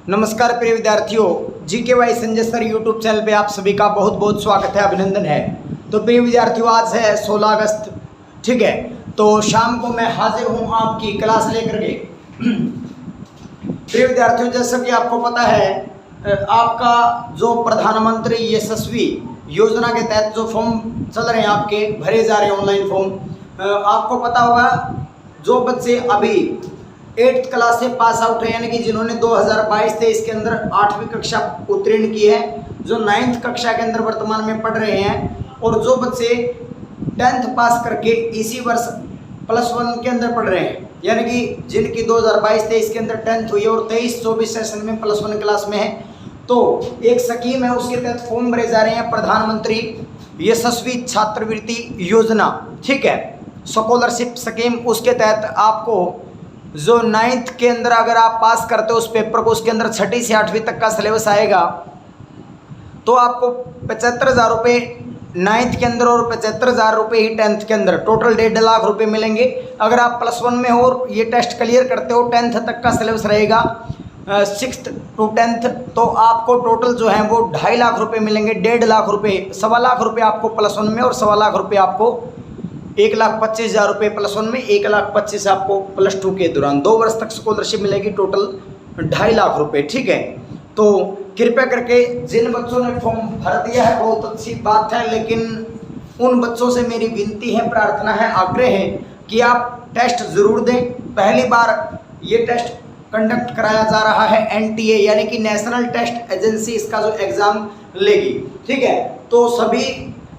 नमस्कार प्रिय विद्यार्थियों, GK Y Sanjay sir YouTube channel पे आप सभी का बहुत बहुत स्वागत है, अभिनंदन है। तो प्रिय विद्यार्थियों, आज है 16 अगस्त, ठीक है। तो शाम को मैं हाजिर हूँ आपकी क्लास लेकर के। प्रिय विद्यार्थियों, जैसा कि आपको पता है, आपका जो प्रधानमंत्री यशस्वी योजना के तहत जो फॉर्म चल रहे हैं, आपके भरे जा रहे हैं ऑनलाइन फॉर्म, आपको पता होगा जो बच्चे अभी 8th क्लास से पास आउट है, यानी कि जिन्होंने 2022-23 के अंदर 8वीं कक्षा उत्तीर्ण की है, जो 9th कक्षा के अंदर वर्तमान में पढ़ रहे हैं, और जो बच्चे 10th पास करके इसी वर्ष +1 के अंदर पढ़ रहे हैं, यानी कि जिनकी 2022-23 के अंदर 10th हुई है और 23-24 सेशन में +1 क्लास में है, तो एक स्कीम है, उसके तहत फॉर्म भरे जा रहे हैं, प्रधानमंत्री यशस्वी छात्रवृत्ति योजना, ठीक है, स्कॉलरशिप स्कीम। उसके तहत आपको जो 9th के अंदर अगर आप पास करते हो उस पेपर को, उसके अंदर 6ठी से 8वीं तक का सिलेबस आएगा, तो आपको 75,000 रुपये 9th के अंदर और 75,000 रुपये ही 10th के अंदर, टोटल 1.5 लाख रुपये मिलेंगे। अगर आप +1 में हो और ये टेस्ट क्लियर करते हो, 10th तक का सिलेबस रहेगा 6th to 10th, तो आपको टोटल जो है वो 2.5 लाख रुपये मिलेंगे। 1.5 लाख रुपये, 1.25 लाख रुपये आपको +1 में और 1.25 लाख रुपये आपको 1,25,000 रुपये +1 में, 1,25,000 आपको +2 के दौरान 2 वर्ष तक स्कॉलरशिप मिलेगी, टोटल 2.5 लाख रुपये, ठीक है। तो कृपया करके जिन बच्चों ने फॉर्म भर दिया है बहुत अच्छी बात है, लेकिन उन बच्चों से मेरी विनती है, प्रार्थना है, आग्रह है कि आप टेस्ट ज़रूर दें। पहली बार ये टेस्ट कंडक्ट कराया जा रहा है, NTA यानी कि नेशनल टेस्ट एजेंसी इसका जो एग्ज़ाम लेगी, ठीक है। तो सभी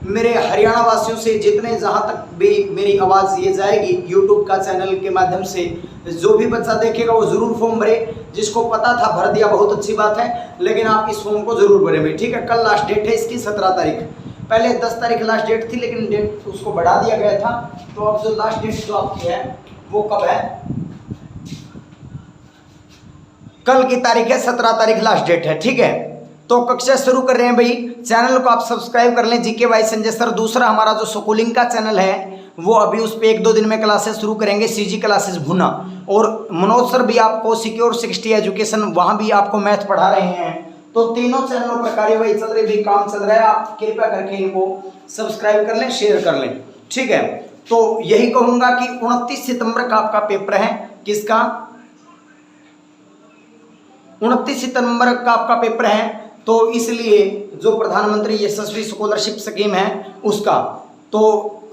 मेरे हरियाणा वासियों से, जितने जहाँ तक भी मेरी आवाज़ ये जाएगी यूट्यूब का चैनल के माध्यम से, जो भी बच्चा देखेगा वो ज़रूर फॉर्म भरे। जिसको पता था भर दिया, बहुत अच्छी बात है, लेकिन आप इस फॉर्म को ज़रूर भरें भाई, ठीक है। कल लास्ट डेट है इसकी 17 तारीख, पहले 10 तारीख लास्ट डेट थी, लेकिन डेट उसको बढ़ा दिया गया था। तो अब जो लास्ट डेट जो आपकी है वो कब है? कल की तारीख है, 17 तारीख लास्ट डेट है, ठीक है। तो कक्षा शुरू कर रहे हैं भाई, चैनल को आप सब्सक्राइब कर लें, जीके वाई संजय सर। दूसरा हमारा जो स्कूलिंग का चैनल है वो अभी उस पर 1-2 दिन में क्लासेस शुरू करेंगे, CG क्लासेस भुना, और मनोज सर भी आपको सिक्योर 60 एजुकेशन, वहाँ भी आपको मैथ पढ़ा रहे हैं। तो तीनों चैनलों पर कार्यवाही चल रही है, काम चल रहा है, आप कृपया करके इनको सब्सक्राइब कर लें, शेयर कर लें, ठीक है। तो यही कहूँगा कि 29 सितंबर का आपका पेपर है, किसका? 29 सितंबर का आपका पेपर है। तो इसलिए जो प्रधानमंत्री यशस्वी स्कॉलरशिप स्कीम है उसका, तो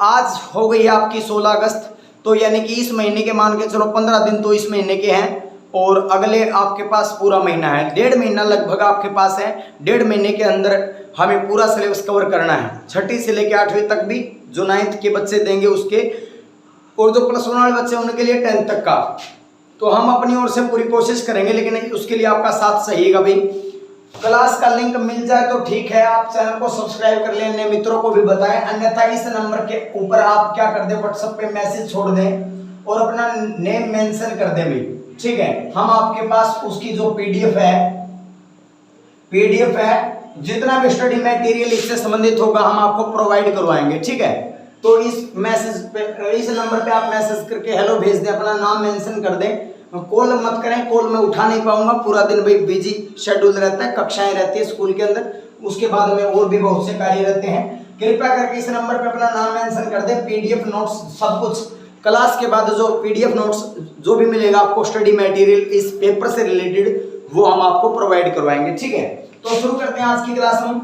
आज हो गई आपकी 16 अगस्त, तो यानी कि इस महीने के मान के चलो 15 दिन तो इस महीने के हैं, और अगले आपके पास पूरा महीना है, 1.5 महीना लगभग आपके पास है। 1.5 महीने के अंदर हमें पूरा सिलेबस कवर करना है, 6ठी से लेकर 8वीं तक भी, जो 9th के बच्चे देंगे उसके, और जो +1 वाले बच्चे उनके लिए 10th तक का। तो हम अपनी ओर से पूरी कोशिश करेंगे, लेकिन उसके लिए आपका साथ चाहिएगा भाई। क्लास का लिंक मिल जाए तो ठीक है, आप चैनल को सब्सक्राइब कर लें, अन्य मित्रों को भी बताएं, अन्यथा इस नंबर के ऊपर आप क्या कर दें, व्हाट्सएप पे मैसेज छोड़ दें और अपना नेम मेंशन कर दें भाई, ठीक है। हम आपके पास उसकी जो PDF है, जितना भी स्टडी मटेरियल इससे संबंधित होगा हम आपको प्रोवाइड करवाएंगे, ठीक है। तो इस मैसेज पे, इस नंबर पे आप मैसेज करके हेलो भेज दें, अपना नाम मेंशन कर दें, कॉल मत करें, कॉल में उठा नहीं पाऊंगा, पूरा दिन भाई बिजी शेड्यूल रहता है, कक्षाएं रहती है स्कूल के अंदर, उसके बाद में और भी बहुत से कार्य रहते हैं। कृपया करके इस नंबर पे अपना नाम मेंशन कर दें, PDF नोट्स सब कुछ, क्लास के बाद जो PDF नोट्स जो भी मिलेगा आपको स्टडी मटेरियल इस पेपर से रिलेटेड, वो हम आपको प्रोवाइड करवाएंगे, ठीक है। तो शुरू करते हैं आज की क्लास में।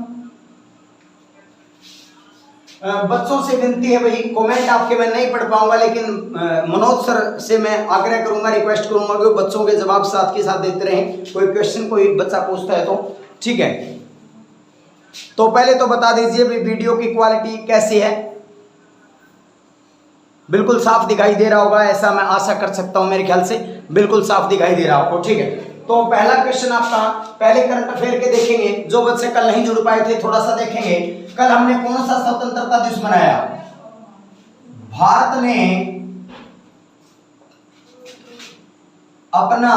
बच्चों से विनती है भाई, कमेंट आपके मैं नहीं पढ़ पाऊंगा, लेकिन मनोज सर से मैं आग्रह करूंगा, रिक्वेस्ट करूंगा कि बच्चों के जवाब साथ के साथ देते रहें, कोई क्वेश्चन कोई बच्चा पूछता है तो, ठीक है। तो पहले तो बता दीजिए भाई वीडियो की क्वालिटी कैसी है? बिल्कुल साफ दिखाई दे रहा होगा, ऐसा मैं आशा कर सकता हूं, मेरे ख्याल से बिल्कुल साफ दिखाई दे रहा आपको, ठीक है। तो पहला क्वेश्चन आपका, पहले करंट अफेयर के देखेंगे, जो बच्चे कल नहीं जुड़ पाए थे थोड़ा सा देखेंगे। कल हमने कौन सा स्वतंत्रता दिवस मनाया? भारत ने अपना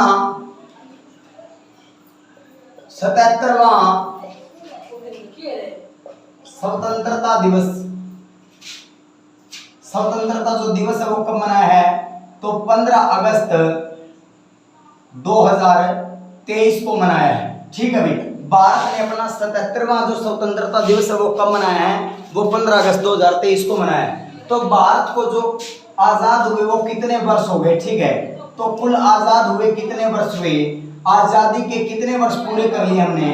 77वां स्वतंत्रता दिवस, स्वतंत्रता जो दिवस है वो कब मनाया है? तो 15 अगस्त 2000 2023 को मनाया है। ठीक है भाई, भारत ने अपना 77वां जो स्वतंत्रता दिवस है वो कब मनाया है? वो 15 अगस्त 2023 को मनाया है। तो भारत को जो आजाद हुए वो कितने वर्ष हो गए? ठीक है, तो कुल आजाद हुए कितने वर्ष हुए? आजादी के कितने वर्ष पूरे कर लिए हमने?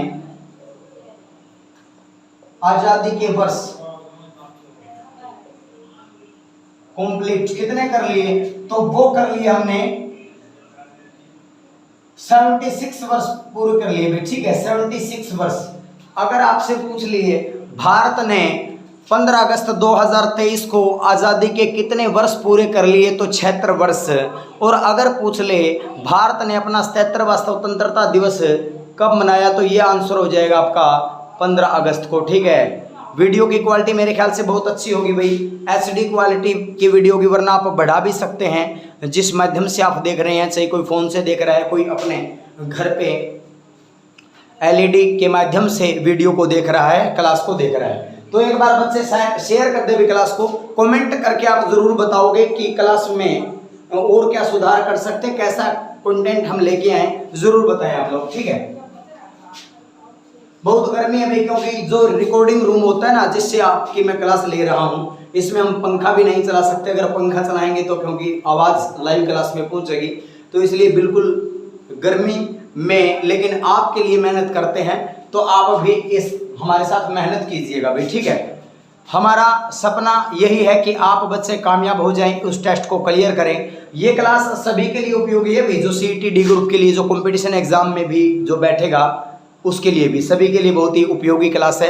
आजादी के वर्ष कंप्लीट कितने कर लिए? तो वो कर लिए हमने 76 वर्ष पूरे कर लिए भाई। ठीक है, 76 वर्ष। अगर आपसे पूछ लिए भारत ने 15 अगस्त 2023 को आज़ादी के कितने वर्ष पूरे कर लिए? तो 76 वर्ष। और अगर पूछ ले भारत ने अपना 77वां स्वतंत्रता दिवस कब मनाया? तो ये आंसर हो जाएगा आपका 15 अगस्त को। ठीक है, वीडियो की क्वालिटी मेरे ख्याल से बहुत अच्छी होगी भाई, HD क्वालिटी की वीडियो की, वरना आप बढ़ा भी सकते हैं। जिस माध्यम से आप देख रहे हैं, चाहे कोई फ़ोन से देख रहा है, कोई अपने घर पे LED के माध्यम से वीडियो को देख रहा है, क्लास को देख रहा है, तो एक बार बच्चे शेयर कर दे भी क्लास को। कमेंट करके आप ज़रूर बताओगे कि क्लास में और क्या सुधार कर सकते हैं, कैसा कंटेंट हम लेके आए, ज़रूर बताएं आप लोग। ठीक है, बहुत गर्मी है भाई, क्योंकि जो रिकॉर्डिंग रूम होता है ना, जिससे आपकी मैं क्लास ले रहा हूँ, इसमें हम पंखा भी नहीं चला सकते। अगर पंखा चलाएंगे तो क्योंकि आवाज़ लाइव क्लास में पहुँचेगी, तो इसलिए बिल्कुल गर्मी में, लेकिन आपके लिए मेहनत करते हैं, तो आप भी इस हमारे साथ मेहनत कीजिएगा भाई। ठीक है, हमारा सपना यही है कि आप बच्चे कामयाब हो जाएं, उस टेस्ट को क्लियर करें। ये क्लास सभी के लिए उपयोगी है भाई, जो CET D ग्रुप के लिए, जो कंपटीशन एग्जाम में भी जो बैठेगा उसके लिए भी, सभी के लिए बहुत ही उपयोगी क्लास है।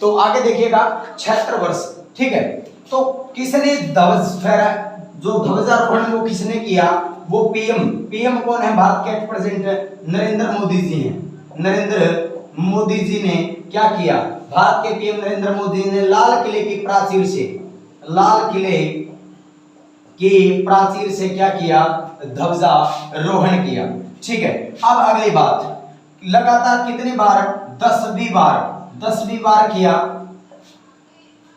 तो आगे देखिएगा, 76 वर्ष। ठीक है, तो किसने ध्वज फहराया? जो ध्वजारोहण वो किसने किया? वो पीएम कौन है? भारत के प्रेसिडेंट नरेंद्र मोदी जी हैं। नरेंद्र मोदी जी ने क्या किया? भारत के PM नरेंद्र मोदी ने लाल किले की प्राचीर से क्या किया? ध्वजारोहण किया। ठीक है, अब अगली बात, लगातार कितनी बार? 10वीं बार किया।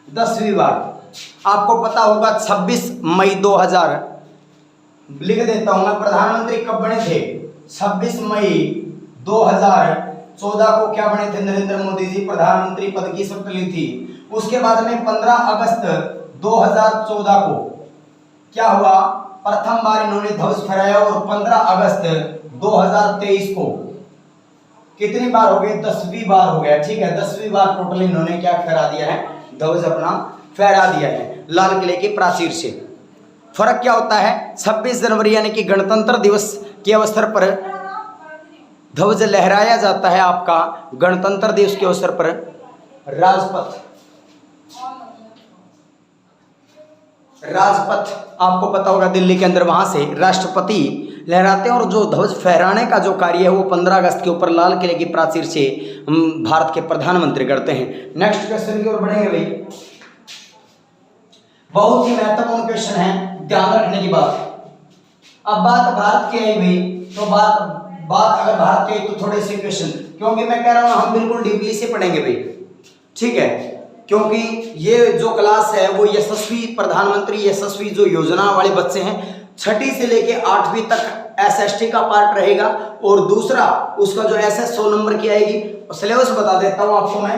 10वीं बार आपको पता होगा 26 मई 2000, लिख देता हूं मैं, प्रधानमंत्री कब बने थे? 26 मई 2014 को क्या बने थे? नरेंद्र मोदी जी प्रधानमंत्री पद की शपथ ली थी। उसके बाद में 15 अगस्त 2014 को क्या हुआ? प्रथम बार इन्होंने ध्वज फहराया। और 15 अगस्त 2023 को कितनी बार हो गए? 10वीं बार हो गया। ठीक है, 10वीं बार टोटल इन्होंने क्या फहरा दिया है? ध्वज अपना फहरा दिया है लाल किले की प्राचीर से। फर्क क्या होता है? 26 जनवरी यानी कि गणतंत्र दिवस के अवसर पर ध्वज लहराया जाता है आपका, गणतंत्र दिवस के अवसर पर राजपथ आपको पता होगा दिल्ली के अंदर, वहां से राष्ट्रपति लहराते हैं। और जो ध्वज फहराने का जो कार्य है वो 15 अगस्त के ऊपर लाल किले की प्राचीर से भारत के प्रधानमंत्री करते हैं। नेक्स्ट क्वेश्चन की ओर बढ़ेंगे भाई, बहुत ही महत्वपूर्ण क्वेश्चन है, ध्यान रखने की बात। अब बात भारत की आई भाई, तो बात अगर भारत की आई तो थोड़े से क्वेश्चन, क्योंकि मैं कह रहा हूं हम बिल्कुल डीपली से पढ़ेंगे भाई। ठीक है, क्योंकि ये जो क्लास है वो यशस्वी प्रधानमंत्री यशस्वी जो योजना वाले बच्चे हैं, 6ठी से लेके 8वीं तक SST का पार्ट रहेगा। और दूसरा उसका जो SS 100 नंबर की आएगी। सिलेबस बता देता हूं आपको मैं,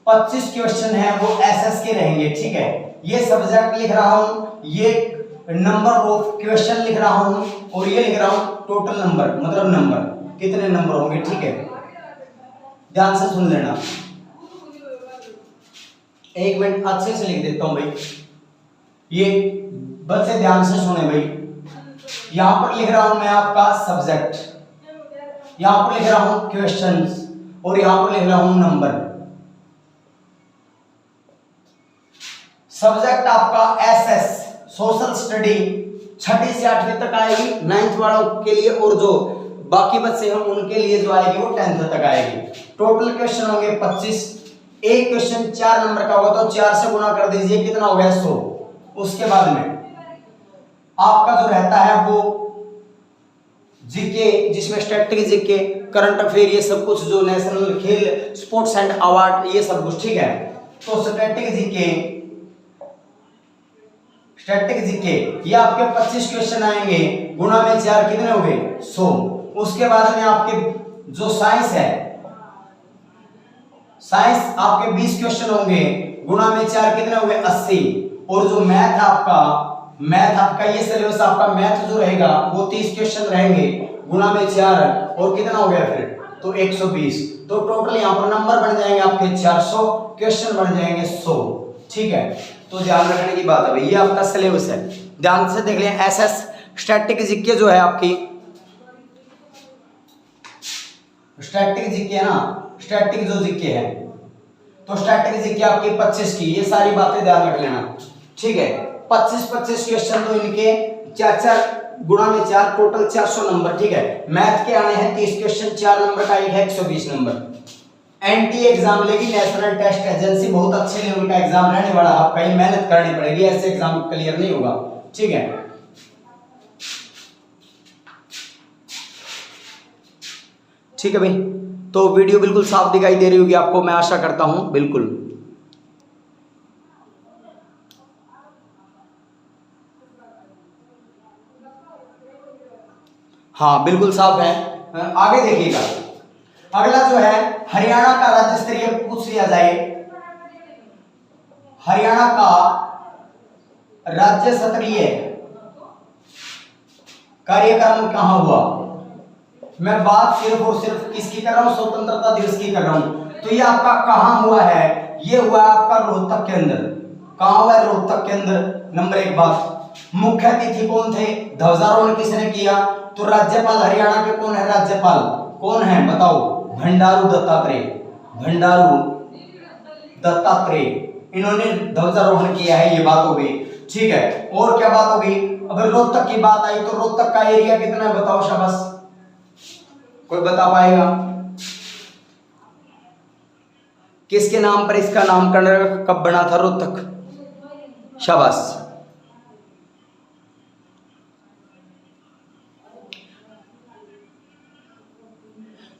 25 क्वेश्चन है वो SS के रहेंगे। ठीक है, ये सब्जेक्ट लिख रहा हूं, ये नंबर ऑफ क्वेश्चन लिख रहा हूं, और ये लिख रहा हूं टोटल नंबर, मतलब नंबर कितने नंबर होंगे। ठीक है, ध्यान से सुन लेना, एक मिनट अच्छे से लिख देता हूं भाई, ये बच्चे ध्यान से सुने भाई। यहां पर लिख रहा हूं मैं आपका सब्जेक्ट, यहां पर लिख रहा हूं क्वेश्चंस, और यहां पर लिख रहा हूं नंबर। सब्जेक्ट आपका SS सोशल स्टडी 6ठी से 8वीं तक आएगी 9th वालों के लिए, और जो बाकी बच्चे हैं उनके लिए जो आएगी वो 10th तक आएगी। टोटल क्वेश्चन होंगे 25। एक क्वेश्चन 4 नंबर का होगा, तो 4 से गुना कर दीजिए, कितना हो गया? 100। उसके बाद में आपका जो रहता है वो जीके, जिसमें स्टैटिस्टिक्स, जीके, करंट अफेयर, ये सब कुछ, जो नेशनल खेल स्पोर्ट्स एंड अवार्ड, ये सब कुछ। ठीक है, तो स्टैटिस्टिक्स जीके ये आपके 25 क्वेश्चन आएंगे, गुणा में 4 कितने हो गए? 100। उसके बाद में आपके जो साइंस है, साइंस आपके 20 क्वेश्चन होंगे, गुणा में 4 कितने हो गए 80। और जो मैथ आपका ये सिलेबस आपका मैथ जो रहेगा वो 30 क्वेश्चन रहेंगे, गुणा में 4 और कितना हो गया फिर तो 120। तो टोटल यहाँ पर नंबर बन जाएंगे आपके 400, क्वेश्चन बन जाएंगे 100। ठीक है, तो ध्यान रखने की बात है भाई, ये आपका सिलेबस है, ध्यान से देख लें। एसएस स्टैटिक जीके जो है आपकी, स्टैटिक जीके है ना, स्टैटिक जो जीके है, तो स्टैटिक जीके आपकी 25 की, ये सारी बातें ध्यान रख लेना। ठीक है, 25 क्वेश्चन तो इनके 4 गुणा में 4 टोटल 400 नंबर। ठीक है, मैथ के आने हैं 30 क्वेश्चन, 4 नंबर का एक है 120 नंबर। एनटी एग्जाम लेगी, नेशनल टेस्ट एजेंसी, बहुत अच्छे लेवल का एग्जाम रहने वाला, आपका ही मेहनत करनी पड़ेगी, ऐसे एग्जाम क्लियर नहीं होगा। ठीक है, ठीक है भाई, तो वीडियो बिल्कुल साफ दिखाई दे रही होगी आपको, मैं आशा करता हूं बिल्कुल। हाँ बिल्कुल साफ है। आगे देखिएगा, अगला जो है हरियाणा का राज्य स्तरीय पूछ लिया जाए, हरियाणा का राज्य स्तरीय कार्यक्रम कहां हुआ। मैं बात सिर्फ और सिर्फ किसकी कर रहा हूं, स्वतंत्रता दिवस की कर रहा हूं। तो ये आपका कहां हुआ है, ये हुआ आपका रोहतक के अंदर। कहां हुआ है, रोहतक के अंदर। नंबर 1 बात, मुख्य अतिथि कौन थे, ध्वजारोहण किसने किया, तो राज्यपाल हरियाणा के कौन है, राज्यपाल कौन है बताओ, भंडारू दत्तात्रेय, भंडारू दत्तात्रेय, इन्होंने ध्वजारोहण किया है, ये बात हो गई। ठीक है, और क्या बात हो गई, अगर रोहतक की बात आई तो रोहतक का एरिया कितना है बताओ, शाबाश, कोई बता पाएगा, किसके नाम पर इसका नामकरण कब बना था रोहतक, शाबाश।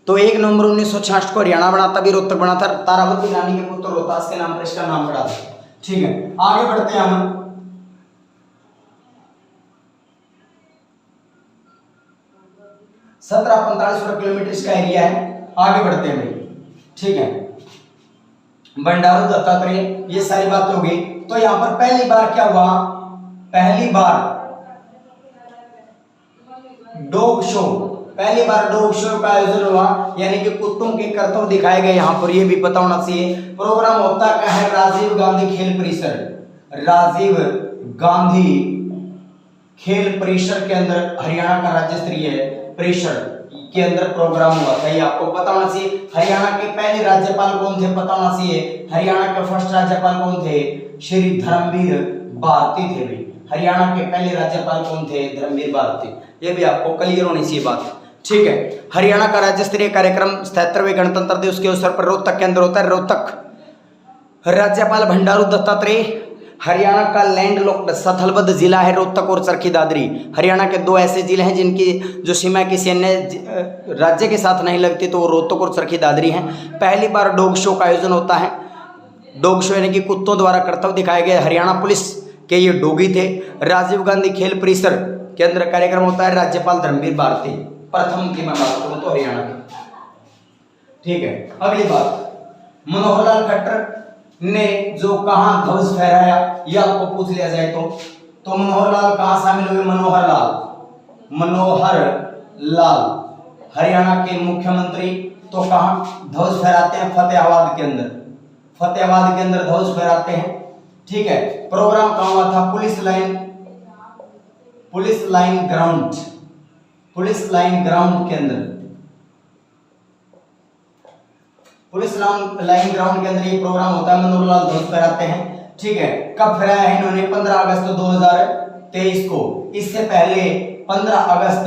तो 1 नवंबर 1966 को हरियाणा बना, तभी रोहतक बना था, तारावती रानी के पुत्र रोहतास के नाम पर इसका नाम पड़ा था। ठीक है, आगे बढ़ते हैं हम। 1745 वर्ग किलोमीटर इसका एरिया है। आगे बढ़ते हैं भाई। ठीक है, भंडारू दत्तात्रेय, ये सारी बात हो गई। तो यहां पर पहली बार क्या हुआ, पहली बार डॉग शो, पहली बार डॉग शो का आयोजन हुआ, यानी कि कुत्तों के करतब दिखाए गए। यहां पर ये भी पता होना चाहिए, प्रोग्राम होता क्या है, राजीव गांधी खेल परिसर, राजीव गांधी खेल परिसर के अंदर हरियाणा का राज्य स्तरीय परिसर के अंदर प्रोग्राम हुआ था, ये आपको पता होना चाहिए। हरियाणा के पहले राज्यपाल कौन थे पता होना चाहिए, हरियाणा के फर्स्ट राज्यपाल कौन थे, श्री धर्मवीर भारती थे भाई। हरियाणा के पहले राज्यपाल कौन थे, धर्मवीर भारती, ये भी आपको क्लियर होनी चाहिए बात। ठीक है, हरियाणा का राज्य स्तरीय कार्यक्रम 77वें गणतंत्र दिवस के अवसर पर रोहतक के अंदर होता है। रोहतक, राज्यपाल भंडारू दत्तात्रेय। हरियाणा का लैंडलॉक्ड स्थलबद्ध जिला है रोहतक और चरखी दादरी। हरियाणा के 2 ऐसे जिले हैं जिनकी जो सीमा किसी अन्य राज्य के साथ नहीं लगती, तो वो रोहतक और चरखी दादरी हैं। पहली बार डॉग शो का आयोजन होता है। डॉग शो यानी कि कुत्तों द्वारा कर्तव्य दिखाए गए, हरियाणा पुलिस के ये डॉगी थे। राजीव गांधी खेल परिसर के अंदर कार्यक्रम होता है, राज्यपाल धर्मवीर भारती, प्रथम की मैं बात करूं तो हरियाणा की। ठीक है, अगली बात, मनोहर लाल खट्टर ने जो कहां ध्वज फहराया, यह आपको पूछ लिया जाए तो मनोहर लाल कहां शामिल हुए, मनोहर लाल हरियाणा के मुख्यमंत्री, तो कहां ध्वज फहराते हैं, फतेहाबाद के अंदर, फतेहाबाद के अंदर ध्वज फहराते हैं। ठीक है, प्रोग्राम कहां हुआ था, पुलिस लाइन ग्राउंड के अंदर, पुलिस लाइन ग्राउंड के अंदर ये प्रोग्राम होता है, मनोहर लाल ध्वज फहराते हैं। ठीक है, कब फहराया है इन्होंने, 15 अगस्त 2023 को। इससे पहले 15 अगस्त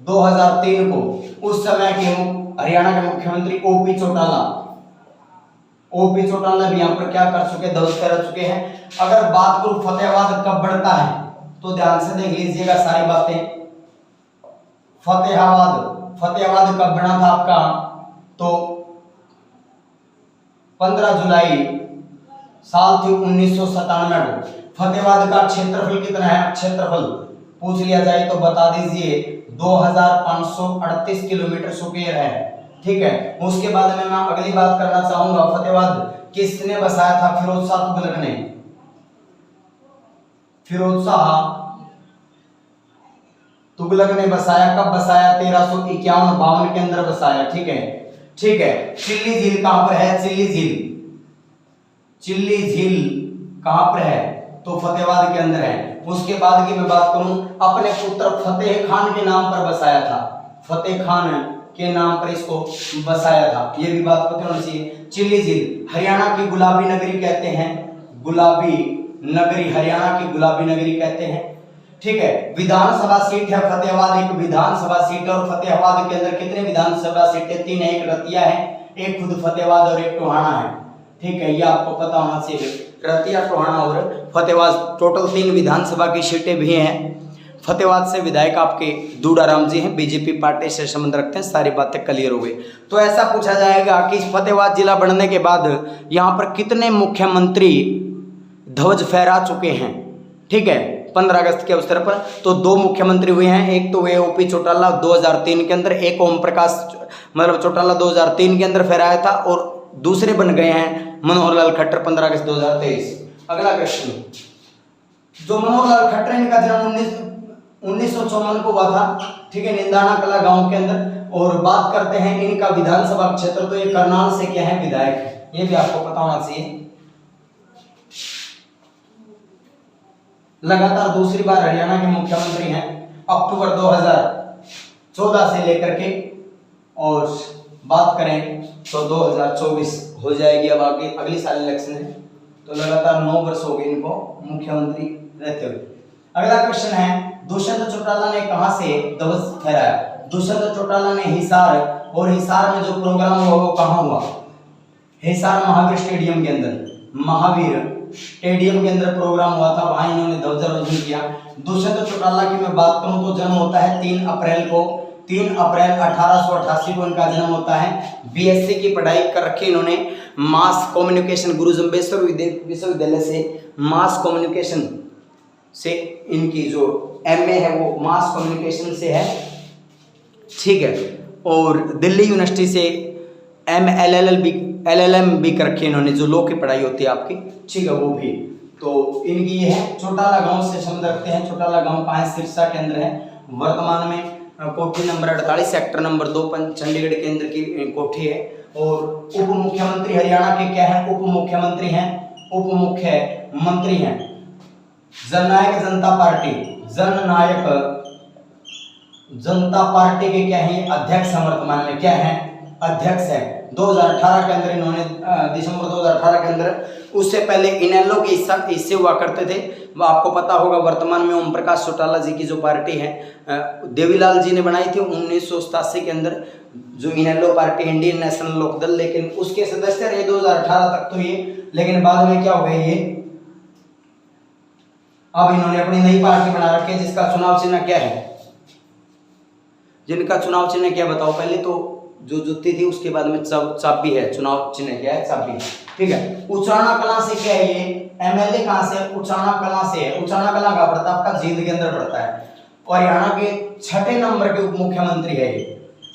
2003 को उस समय के हरियाणा के मुख्यमंत्री ओपी चौटाला भी यहाँ पर क्या कर चुके, ध्वज फहरा चुके हैं। अगर बात करूं फतेहाबाद कब बढ़ता है, तो ध्यान से देख लीजिएगा सारी बातें। फतेहाबाद कब बना था आपका, तो 15 जुलाई साल थी 1997 को। फतेहाबाद का क्षेत्रफल कितना है, क्षेत्रफल पूछ लिया जाए तो बता दीजिए 2538 किलोमीटर स्क्वायर है। ठीक है, उसके बाद में मैं अगली बात करना चाहूंगा, फतेहाबाद किसने बसाया था? फिरोज शाह तुगलक ने। फिरोज शाह तुगलक ने बसाया। कब बसाया? 1351-52 के अंदर बसाया। ठीक है, ठीक है। चिल्ली झील कहां पर है? चिल्ली झील, चिल्ली झील कहां पर है? तो फतेहाबाद के अंदर है। उसके बाद की मैं बात करूं, अपने पुत्र फतेह खान के नाम पर बसाया था। फतेह खान के नाम पर इसको बसाया था, ये भी बात पता होनी चाहिए। चिल्ली झील हरियाणा की गुलाबी नगरी कहते हैं, गुलाबी नगरी, हरियाणा की गुलाबी नगरी कहते हैं। ठीक है, विधानसभा सीट है फतेहाबाद, एक विधानसभा सीट। और फतेहाबाद के अंदर कितने विधानसभा सीटें? 3 है। एक रतिया है, एक खुद फतेहाबाद और एक टोहाना है। ठीक है, ये आपको पता होना चाहिए। रतिया, टोहाना और फतेहाबाद, टोटल 3 विधानसभा की सीटें भी हैं। फतेहाबाद से विधायक आपके दूडाराम जी हैं, बीजेपी पार्टी से संबंध रखते हैं। सारी बातें क्लियर हो गई। तो ऐसा पूछा जाएगा कि फतेहाबाद जिला बनने के बाद यहाँ पर कितने मुख्यमंत्री ध्वज फहरा चुके हैं? ठीक है, 15 अगस्त के अवसर पर तो 2 मुख्यमंत्री हुए हैं। एक तो वे ओपी चौटाला 2003 के अंदर, एक ओम प्रकाश मतलब चौटाला 2003 के अंदर फहराया था, और दूसरे बन गए हैं मनोहर लाल खट्टर 15 अगस्त 2023। अगला क्वेश्चन, जो मनोहर लाल खट्टर, इनका जन्म 1954 को हुआ था। ठीक है, निंदाना कला गांव के अंदर। और बात करते हैं इनका विधानसभा क्षेत्र, तो ये करनाल से क्या है? विधायक है। ये भी आपको पता होना चाहिए। लगातार दूसरी बार हरियाणा के मुख्यमंत्री हैं, अक्टूबर 2014 से लेकर के, और बात करें तो 2024 हो जाएगी। अब आगे अगली साल इलेक्शन है, तो लगातार 9 वर्ष हो गए इनको मुख्यमंत्री रहते हुए। अगला क्वेश्चन है, दुष्यंत चौटाला ने कहां से ध्वज फहराया? दुष्यंत चौटाला ने हिसार, और हिसार में जो प्रोग्राम हुआ वो कहां हुआ? हिसार महावीर स्टेडियम के अंदर, महावीर स्टेडियम के अंदर प्रोग्राम हुआ था, वहां इन्होंने ध्वजारोहण किया। दुष्यंत चौटाला की मैं बात करूं तो जन्म होता है 3 अप्रैल को, 3 अप्रैल 1888 को इनका जन्म होता है। बीएससी की पढ़ाई कर रखी इन्होंने मास कम्युनिकेशन, गुरु जम्बेश्वर विश्वविद्यालय से मास कम्युनिकेशन से इनकी जो एमए है वो मास कम्युनिकेशन से है। ठीक है, और दिल्ली यूनिवर्सिटी से एलएलएम भी कर रखी इन्होंने, जो लॉ की पढ़ाई होती है आपकी। ठीक है, वो भी तो इनकी ये है। चौटाला गांव से संबंध रखते हैं। चौटाला गांव कहाँ है? सिरसा के अंदर है। वर्तमान में कोठी नंबर 48 सेक्टर नंबर 2 चंडीगढ़ के अंदर की कोठी है। और उप मुख्यमंत्री हरियाणा के क्या है? उप मुख्यमंत्री हैं, उप मुख्यमंत्री हैं जननायक जनता पार्टी, जननायक जनता पार्टी के क्या है? अध्यक्ष हैं, वर्तमान में क्या है? अध्यक्ष है। 2018 के अंदर इन्होंने दिसंबर 2018 के अंदर, उससे पहले इनेलो के हिस्से हुआ करते थे, वो आपको पता होगा। वर्तमान में ओम प्रकाश चौटाला जी की जो पार्टी है देवीलाल जी ने बनाई थी 1987 के अंदर, जो इनेलो पार्टी, इंडियन नेशनल लोकदल, लेकिन उसके सदस्य रहे 2018 तक तो ये, लेकिन बाद में क्या हो गए ये, अब इन्होंने अपनी नई पार्टी बना रखी है जिसका चुनाव चिन्ह क्या है? जिनका चुनाव चिन्ह क्या बताओ पहले तो? जो जुत्ती थी उसके बाद में चाबी है। चुनाव चिन्ह क्या है? चाबी। ठीक है, उचाना कला से क्या है ये? एमएलए कहां से? उचाना कला से है। उचाना कला का पड़ता है आपका जींद के अंदर पड़ता है, और हरियाणा के 6ठे नंबर के उप मुख्यमंत्री है ये,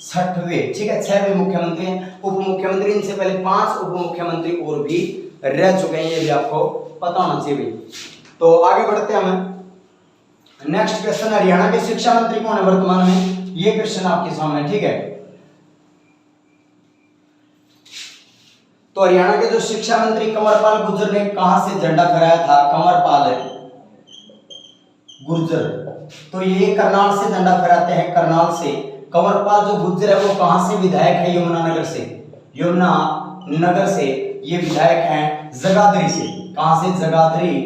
6वें। ठीक है, 6वें मुख्यमंत्री हैं। उप मुख्यमंत्री, इनसे पहले 5 उप मुख्यमंत्री और भी रह चुके हैं, ये भी आपको पता होना चाहिए। तो आगे बढ़ते हैं हम। नेक्स्ट क्वेश्चन, हरियाणा के शिक्षा मंत्री कौन है वर्तमान में? ये क्वेश्चन आपके सामने। ठीक है, तो हरियाणा के जो शिक्षा मंत्री कंवरपाल गुर्जर ने कहां से झंडा फहराया था? कंवरपाल गुर्जर, तो ये करनाल से झंडा फहराते हैं, करनाल से। कंवरपाल जो गुर्जर है वो कहां से विधायक है? यमुनानगर से, यमुनानगर से ये विधायक हैं। जगाधरी से, कहां से? जगाधरी,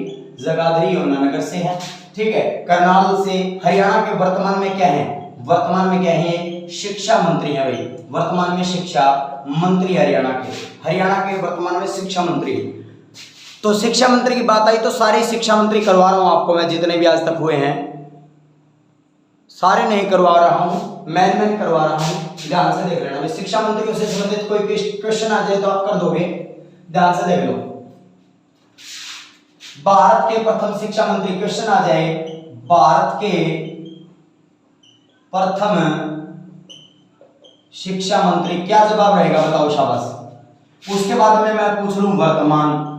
जगाधरी यमुनानगर से है। ठीक है, करनाल से। हरियाणा के वर्तमान में क्या है? वर्तमान में क्या है? शिक्षा मंत्री है भाई, वर्तमान में शिक्षा मंत्री हरियाणा के, हरियाणा के वर्तमान में शिक्षा मंत्री है। तो शिक्षा मंत्री की बात आई तो सारे शिक्षा मंत्री करवा रहा हूं आपको मैं, जितने भी आज तक हुए हैं सारे नहीं करवा रहा हूं, मैं करवा रहा हूं। ध्यान से देख लेना, शिक्षा मंत्री से संबंधित कोई क्वेश्चन आ जाए तो आप कर दोगे। ध्यान से देख लो, भारत के प्रथम शिक्षा मंत्री, क्वेश्चन आ जाए भारत के प्रथम शिक्षा मंत्री, क्या जवाब रहेगा बताओ, शाबाश। उसके बाद में मैं पूछ लूं वर्तमान,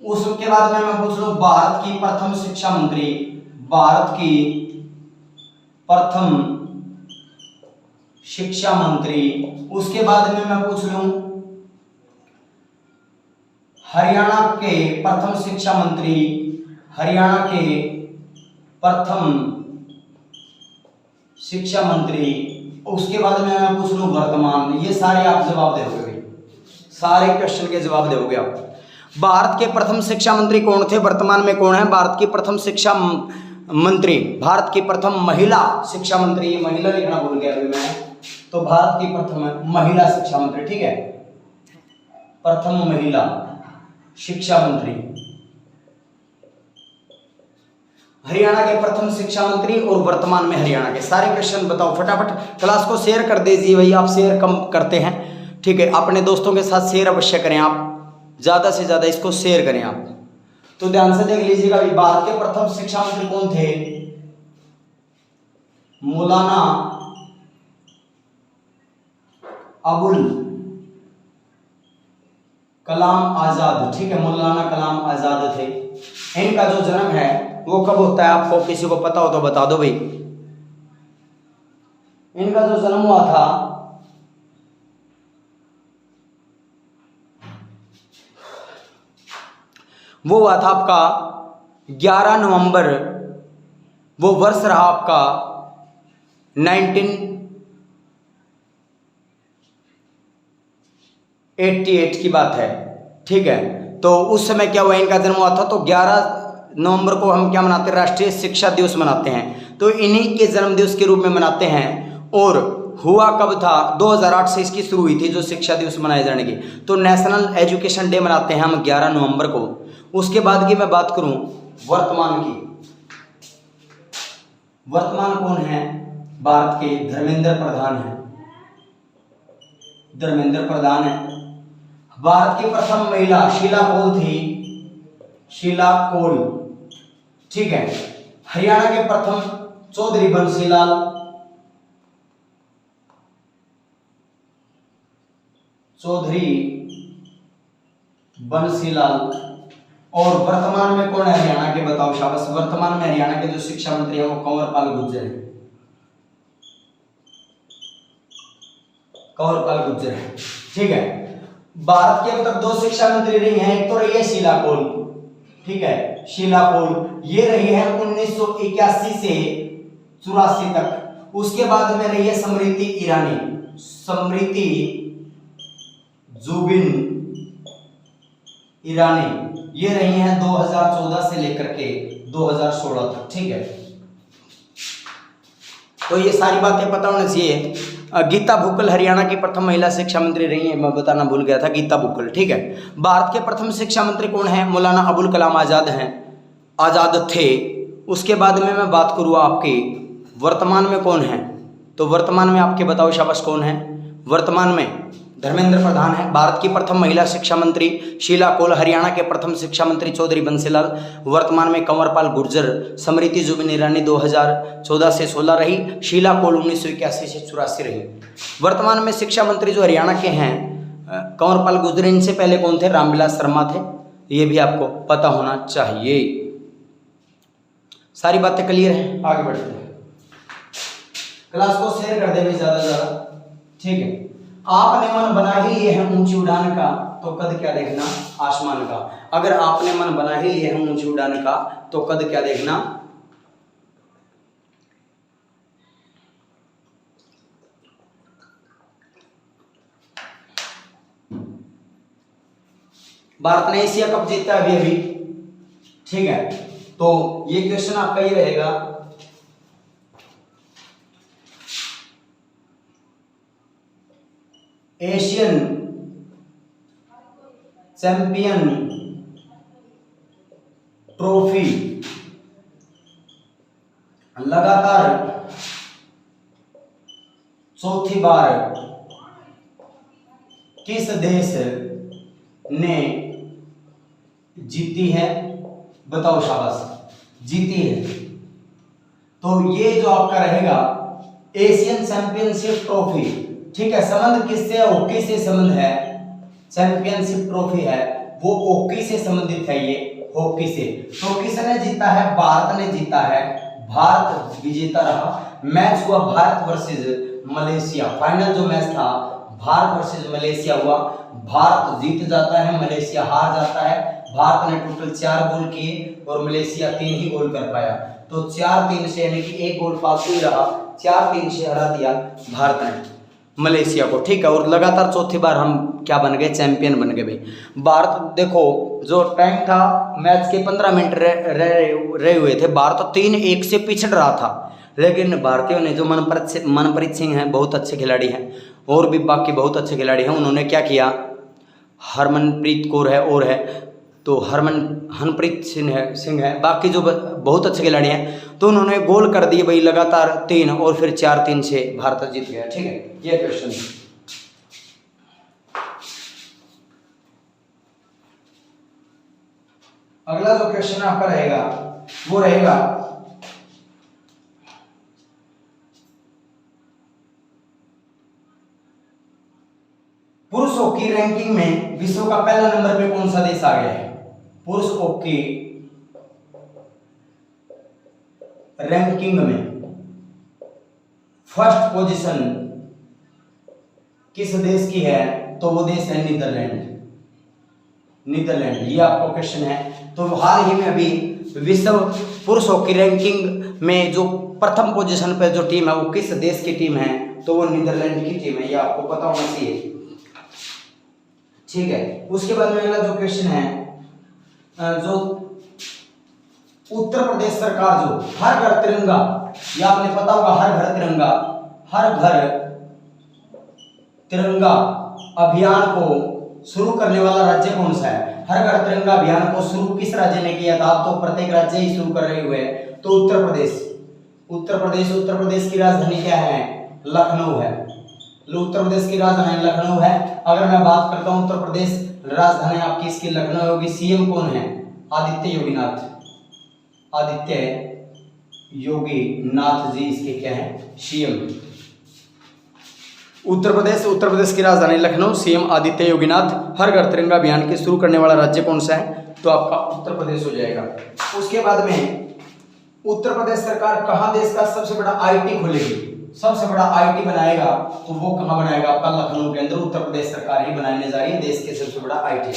उसके बाद में मैं पूछ लूं भारत की प्रथम शिक्षा मंत्री, भारत की प्रथम शिक्षा मंत्री। उसके बाद में मैं पूछ लूं हरियाणा के प्रथम शिक्षा मंत्री, हरियाणा के प्रथम शिक्षा मंत्री। उसके बाद में मैं पूछ लूं वर्तमान। ये सारे आप जवाब दोगे भाई, सारे क्वेश्चन के जवाब दोगे आप। भारत के प्रथम शिक्षा मंत्री कौन थे, वर्तमान में कौन है भारत की प्रथम शिक्षा मंत्री, भारत की प्रथम महिला शिक्षा मंत्री। ये महिला लिखना भूल गया अभी मैं, तो भारत की प्रथम महिला शिक्षा मंत्री, ठीक है, प्रथम महिला शिक्षा मंत्री, हरियाणा के प्रथम शिक्षा मंत्री और वर्तमान में हरियाणा के। सारे क्वेश्चन बताओ फटाफट, क्लास को शेयर कर दीजिए भाई, आप शेयर कम करते हैं, ठीक है, अपने दोस्तों के साथ शेयर अवश्य करें आप, ज्यादा से ज्यादा इसको शेयर करें आप। तो ध्यान से देख लीजिएगा भाई, भारत के प्रथम शिक्षा मंत्री कौन थे, मौलाना अबुल कलाम आजाद, ठीक है, मौलाना कलाम आजाद थे। इनका जो जन्म है वो कब होता है, आपको किसी को पता हो तो बता दो भाई। इनका जो जन्म हुआ था वो हुआ था आपका 11 नवंबर, वो वर्ष रहा आपका 1988 की बात है, ठीक है। तो उस समय क्या हुआ, इनका जन्म हुआ था, तो 11 नवंबर को हम क्या मनाते हैं, राष्ट्रीय शिक्षा दिवस मनाते हैं, तो इन्हीं के जन्म दिवस के रूप में मनाते हैं। और हुआ कब था, 2008 से इसकी शुरू हुई थी जो शिक्षा दिवस मनाए जाने की, तो नेशनल एजुकेशन डे मनाते हैं हम 11 नवंबर को। उसके बाद की मैं बात करूं वर्तमान की, वर्तमान कौन है, भारत के धर्मेंद्र प्रधान है, धर्मेंद्र प्रधान है। भारत की प्रथम महिला शीला कौल थी, शीला कौल, ठीक है। हरियाणा के प्रथम चौधरी बंसीलाल, चौधरी बंसीलाल। और वर्तमान में कौन है हरियाणा के, बताओ शाबाश। वर्तमान में हरियाणा के जो शिक्षा मंत्री है वो कंवरपाल गुर्जर है, कंवरपाल गुर्जर है, ठीक है। भारत के अब तक 2 शिक्षा मंत्री रही हैं, एक तो रही है शीला कौल, ठीक है, शीला कौल, ये रही है 1981 से 84 तक। उसके बाद में रही है स्मृति ईरानी, स्मृति जुबिन ईरानी, ये रही हैं 2014 से लेकर के 2016 तक, ठीक है। तो ये सारी बातें पता होनी चाहिए। गीता भुक्कल हरियाणा की प्रथम महिला शिक्षा मंत्री रही है, मैं बताना भूल गया था, गीता भुक्कल, ठीक है। भारत के प्रथम शिक्षा मंत्री कौन है, मौलाना अबुल कलाम आजाद हैं, आजाद थे। उसके बाद में मैं बात करूँ आपकी वर्तमान में कौन है, तो वर्तमान में आपके बताओ शाबाश कौन है, वर्तमान में धर्मेंद्र प्रधान है। भारत की प्रथम महिला शिक्षा मंत्री शीला कौल, हरियाणा के प्रथम शिक्षा मंत्री चौधरी बंसीलाल, वर्तमान में कंवरपाल गुर्जर, स्मृति जुबिन ईरानी 2014 से 16 रही, शीला कौल 1981 से 84 रही। वर्तमान में शिक्षा मंत्री जो हरियाणा के हैं कंवरपाल गुर्जर, इनसे पहले कौन थे, रामविलास शर्मा थे, ये भी आपको पता होना चाहिए। सारी बातें क्लियर हैं, आगे बढ़ते हैं। क्लास को शेयर कर देंगे ज्यादा से ज्यादा, ठीक है। आपने मन बना ही लिए हैं ऊंची उड़ान का, तो कद क्या देखना आसमान का। अगर आपने मन बना ही लिए हैं ऊंची उड़ान का, तो कद क्या देखना, भारत ने एशिया कप जीता अभी अभी, ठीक है। तो ये क्वेश्चन आपका ये रहेगा, एशियन चैंपियन ट्रॉफी लगातार चौथी बार किस देश ने जीती है, बताओ शाबाश, जीती है। तो ये जो आपका रहेगा एशियन चैंपियनशिप ट्रॉफी, ठीक है। संबंध किससे है? हॉकी से संबंध है। चैंपियनशिप ट्रॉफी है वो हॉकी से संबंधित है, ये हॉकी से। तो किसने जीता है? भारत ने जीता है, भारत विजेता रहा। मैच हुआ भारत वर्सेस मलेशिया, फाइनल जो मैच था भारत वर्सेस मलेशिया हुआ। भारत जीत जाता है, मलेशिया हार जाता है। भारत ने टोटल 4 गोल किए और मलेशिया 3 ही गोल कर पाया। तो 4-3 से, यानी कि 1 गोल फालतू ही रहा, 4-3 से हरा दिया भारत ने मलेशिया को, ठीक है। और लगातार चौथी बार हम क्या बन गए? चैंपियन बन गए भाई। भारत देखो जो टाइम था मैच के 15 मिनट रहे हुए थे, भारत 3-1 से पिछड़ रहा था, लेकिन भारतीयों ने जो मनप्रीत सिंह हैं, बहुत अच्छे खिलाड़ी हैं, और भी बाकी बहुत अच्छे खिलाड़ी हैं, उन्होंने क्या किया? हरमनप्रीत कौर है और है तो हरमनप्रीत सिंह है, बाकी जो बहुत अच्छे खिलाड़ी हैं, तो उन्होंने गोल कर दिए भाई लगातार 3 और फिर 4-3 से भारत जीत गया, ठीक है। ये क्वेश्चन अगला जो क्वेश्चन आपका रहेगा वो रहेगा पुरुष हॉकी रैंकिंग में विश्व का पहला नंबर पे कौन सा देश आ गया है? पुरुष हॉकी रैंकिंग में फर्स्ट पोजीशन किस देश की है? तो वो देश है नीदरलैंड। ये आपको क्वेश्चन है। तो हाल ही में अभी विश्व पुरुष हॉकी रैंकिंग में जो प्रथम पोजीशन पे जो टीम है वो किस देश की टीम है? तो वो नीदरलैंड की टीम है, ये आपको पता होना चाहिए, ठीक है। उसके बाद में अगला जो क्वेश्चन है, जो उत्तर प्रदेश सरकार जो हर घर तिरंगा, ये आपने पता होगा, हर घर तिरंगा अभियान को शुरू करने वाला राज्य कौन सा है? हर घर तिरंगा अभियान को शुरू किस राज्य ने किया था? आप तो प्रत्येक राज्य ही शुरू कर रहे हुए हैं, तो उत्तर प्रदेश की राजधानी क्या है? लखनऊ है। उत्तर प्रदेश की राजधानी लखनऊ है। अगर मैं बात करता हूं उत्तर प्रदेश राजधानी आपकी इसकी लखनऊ होगी। सीएम कौन है? आदित्य योगीनाथ जी इसके क्या है? सीएम। उत्तर प्रदेश की राजधानी लखनऊ, सीएम आदित्य योगीनाथ। हर घर तिरंगा अभियान के शुरू करने वाला राज्य कौन सा है? तो आपका उत्तर प्रदेश हो जाएगा। उसके बाद में उत्तर प्रदेश सरकार कहां देश का सबसे बड़ा आईटी खोलेगी? सबसे बड़ा आईटी बनाएगा तो वो कहां बनाएगा? आपका लखनऊ के अंदर उत्तर प्रदेश सरकार ही बनाने जा रही है देश के सबसे बड़ा आईटी।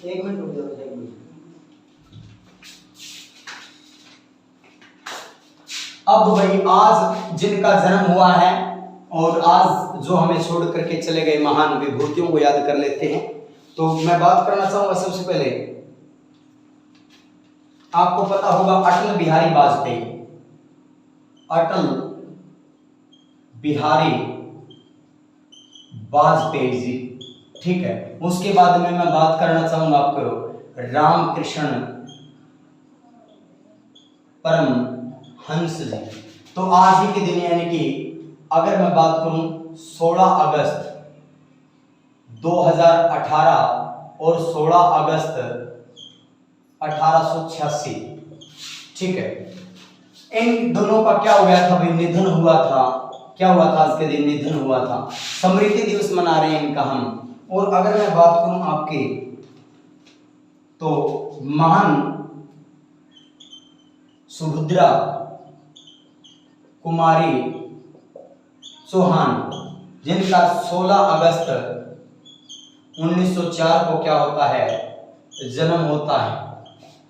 एक मिनट रुक जाओ, एक मिनट। अब भाई आज जिनका जन्म हुआ है और आज जो हमें छोड़ करके चले गए महान विभूतियों को याद कर लेते हैं। तो मैं बात करना चाहूंगा सबसे पहले, आपको पता होगा अटल बिहारी वाजपेयी जी, ठीक है। उसके बाद में मैं बात करना चाहूंगा आपको रामकृष्ण परमहंस जी। तो आज ही के दिन, यानी कि अगर मैं बात करूं 16 अगस्त 2018 और 16 अगस्त 1886, ठीक है, इन दोनों का क्या हो गया था भाई? निधन हुआ था। क्या हुआ था? आज के दिन निधन हुआ था। स्मृति दिवस मना रहे हैं इनका हम। और अगर मैं बात करूं आपके, तो महान सुभद्रा कुमारी चौहान, जिनका 16 अगस्त 1904 को क्या होता है? जन्म होता है,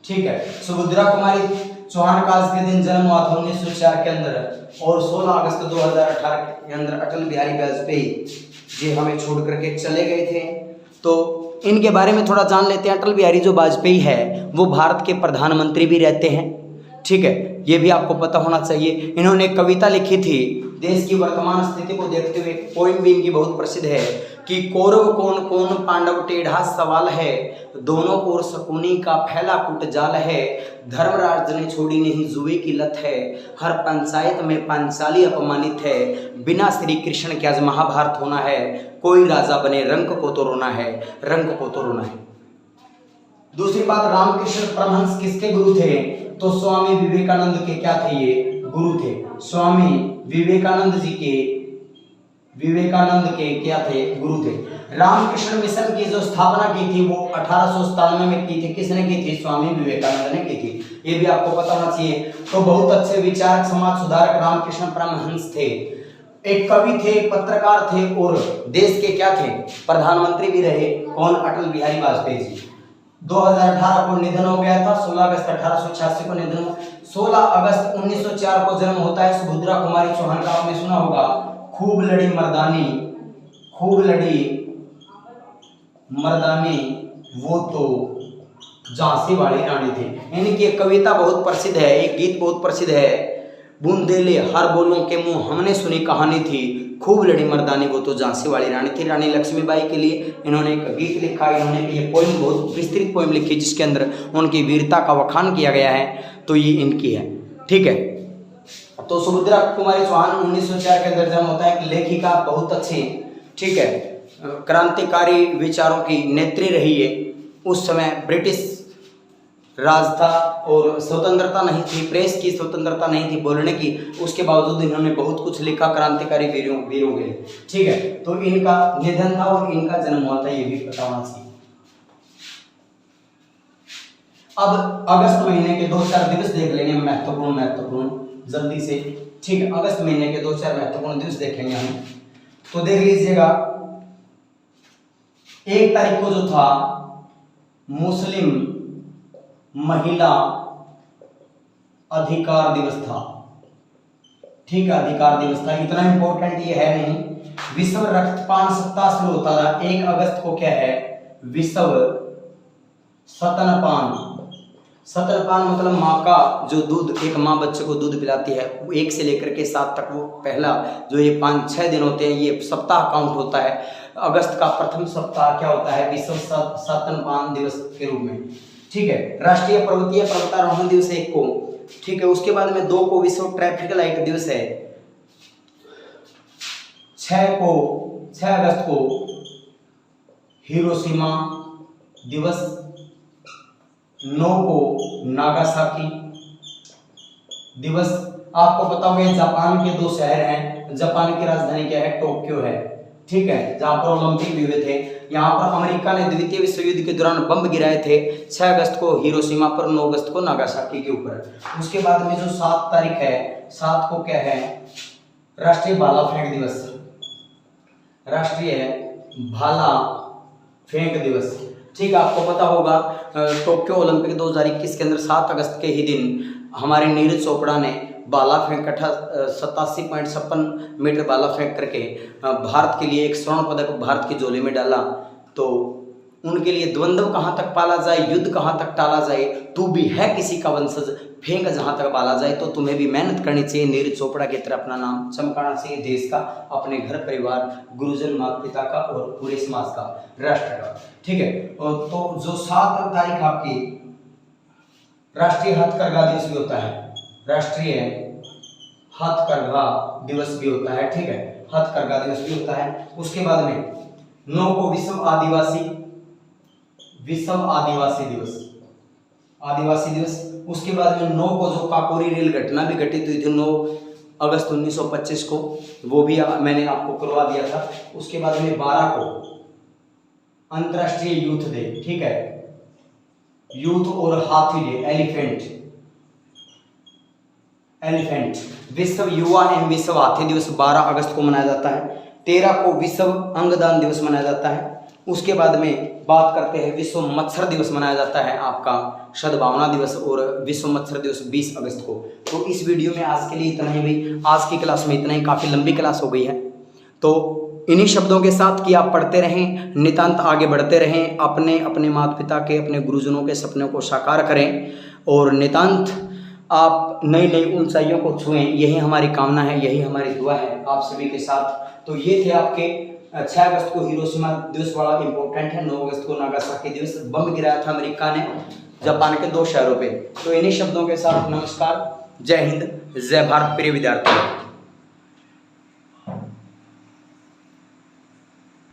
ठीक है। सुभद्रा कुमारी चौहान का आज के दिन जन्म हुआ था 1904 के अंदर, और 16 अगस्त 2018 के अंदर अटल बिहारी वाजपेयी जी हमें छोड़ करके चले गए थे। तो इनके बारे में थोड़ा जान लेते हैं। अटल बिहारी जो वाजपेयी है वो भारत के प्रधानमंत्री भी रहते हैं, ठीक है, ये भी आपको पता होना चाहिए। इन्होंने एक कविता लिखी थी देश की वर्तमान स्थिति को देखते हुए। पोइम भी इनकी बहुत प्रसिद्ध है कि कौरव कौन कौन पांडव टेढ़ा सवाल है, दोनों ओर शकुनी का फैला कुट जाल है, धर्मराज ने छोड़ी नहीं जुए की लत है, हर पंचायत में पांचाली अपमानित है, बिना श्री कृष्ण के आज महाभारत होना है, कोई राजा बने रंक को तो रोना है, रंक को तो रोना है। दूसरी बात, रामकृष्ण परमहंस किसके गुरु थे? तो स्वामी विवेकानंद के क्या थे? ये गुरु थे। स्वामी विवेकानंद के क्या थे? गुरु थे। रामकृष्ण मिशन की जो स्थापना की थी वो 1897 में की थी। किसने की थी? स्वामी विवेकानंद ने की थी। ये भी आपको पता होना चाहिए। तो बहुत अच्छे विचारक, समाज सुधारक रामकृष्ण परमहंस थे। एक कवि थे, पत्रकार थे और देश के क्या थे? प्रधानमंत्री भी रहे। कौन? अटल बिहारी वाजपेयी जी। 2018 को निधन हो गया था। 16 अगस्त 1886 को निधन हुआ। 16 अगस्त 1904 को जन्म होता है सुभद्रा कुमारी चौहान का। आपने सुना होगा, खूब लड़ी मर्दानी वो तो झांसी वाली रानी थी। इनकी एक कविता बहुत प्रसिद्ध है, एक गीत बहुत प्रसिद्ध है, बूंदेले हर बोलों के मुंह हमने सुनी कहानी थी, खूब लड़ी मर्दानी वो तो झांसी वाली रानी थी। रानी लक्ष्मीबाई के लिए इन्होंने एक गीत लिखा। इन्होंने ये पोइम, बहुत विस्तृत पोइम लिखी जिसके अंदर उनकी वीरता का वखान किया गया है। तो ये इनकी है, ठीक है। तो सुभद्रा कुमारी चौहान 1904 के अंदर जन्म होता है। एक लेखिका, बहुत अच्छी, ठीक है, क्रांतिकारी विचारों की नेत्री रही है। उस समय ब्रिटिश राज था और स्वतंत्रता नहीं थी, प्रेस की स्वतंत्रता नहीं थी बोलने की। उसके बावजूद इन्होंने बहुत कुछ लिखा क्रांतिकारी वीरों के लिए, ठीक है। तो इनका निधन था और इनका जन्म हुआ था, ये भी पता होना चाहिए। अब अगस्त महीने के 2-4 दिवस देख लेंगे, महत्वपूर्ण जल्दी से, ठीक है। अगस्त महीने के 2-4 महत्वपूर्ण दिवस देखेंगे हम। तो देख लीजिएगा, 1 तारीख को जो था मुस्लिम महिला अधिकार दिवस था, ठीक है, अधिकार दिवस था। इतना इंपॉर्टेंट ये है नहीं। विश्व रक्तपान सप्ताह शुरू होता था 1 अगस्त को, क्या है? विश्व स्तनपान मतलब माँ का जो दूध, एक माँ बच्चे को दूध पिलाती है, 1 से लेकर के 7 तक, वो पहला जो ये 5-6 दिन होते हैं, ये सप्ताह काउंट होता है। अगस्त का प्रथम सप्ताह क्या होता है? विश्व स्तनपान दिवस के रूप में, ठीक है। राष्ट्रीय पर्वतीय पर्वतारोहण दिवस 1 को, ठीक है। उसके बाद में 2 को विश्व ट्रैफिक लाइट दिवस है। 6 अगस्त को हिरोशिमा दिवस। 9 को नागासाकी दिवस। आपको पता होगा जापान के 2 शहर हैं। जापान की राजधानी क्या है? टोक्यो है, ठीक है, जहां पर ओलंपिक भी हुए थे। यहाँ पर अमेरिका ने द्वितीय विश्व युद्ध के दौरान बम गिराए थे। 6 अगस्त को हिरोशिमा पर, 9 अगस्त को नागासाकी के ऊपर। उसके बाद में जो 7 तारीख है, 7 को क्या है? राष्ट्रीय भाला फेंक दिवस। राष्ट्रीय भाला फेंक दिवस, ठीक है। आपको पता होगा टोक्यो ओलंपिक 2021 के अंदर 7 अगस्त के ही दिन हमारे नीरज चोपड़ा ने भाला फेंक 87.56 मीटर भाला फेंक करके भारत के लिए एक स्वर्ण पदक भारत की झोली में डाला। तो उनके लिए द्वंद्व कहाँ तक पाला जाए, युद्ध कहाँ तक टाला जाए, तू भी है किसी का वंशज, फेंक जहाँ तक बाला जाए। तो तुम्हें भी मेहनत करनी चाहिए, नीरज चोपड़ा की तरह अपना नाम चमकाना चाहिए, देश का, अपने घर परिवार, गुरुजन, माता पिता का और पूरे समाज का, राष्ट्र का, ठीक है। तो जो 7 तारीख आपकी राष्ट्रीय हथकरघा दिवस भी होता है। राष्ट्रीय हथकरघा दिवस भी होता है, ठीक है, हथकरघा दिवस भी होता है। उसके बाद में 9 को विश्व आदिवासी दिवस। उसके बाद में 9 को जो काकोरी रेल घटना भी घटित हुई थी 9 अगस्त 1925 को, वो भी मैंने आपको करवा दिया था। उसके बाद में 12 को अंतर्राष्ट्रीय यूथ डे, ठीक है, यूथ और हाथी डे, एलिफेंट, विश्व युवा एवं विश्व हाथी दिवस 12 अगस्त को मनाया जाता है। 13 को विश्व अंगदान दिवस मनाया जाता है। उसके बाद में बात करते हैं विश्व मच्छर दिवस मनाया जाता है आपका सद्भावना दिवस, और विश्व मच्छर दिवस 20 अगस्त को। तो इस वीडियो में आज के लिए इतना ही भाई, आज की क्लास में इतना ही, काफ़ी लंबी क्लास हो गई है। तो इन्हीं शब्दों के साथ कि आप पढ़ते रहें, नितांत आगे बढ़ते रहें, अपने अपने माता पिता के, अपने गुरुजनों के सपनों को साकार करें और नितांत आप नई नई ऊंचाइयों को छुएं, यही हमारी कामना है, यही हमारी दुआ है आप सभी के साथ। तो ये थे आपके 6 अगस्त को हिरोशिमा दिवस बड़ा इंपॉर्टेंट है, 9 अगस्त को नागासाकी दिवस, बम गिराया था अमेरिका ने जापान के 2 शहरों पे। तो इन्हीं शब्दों के साथ नमस्कार, जय हिंद, जय भारत प्रिय विद्यार्थियों।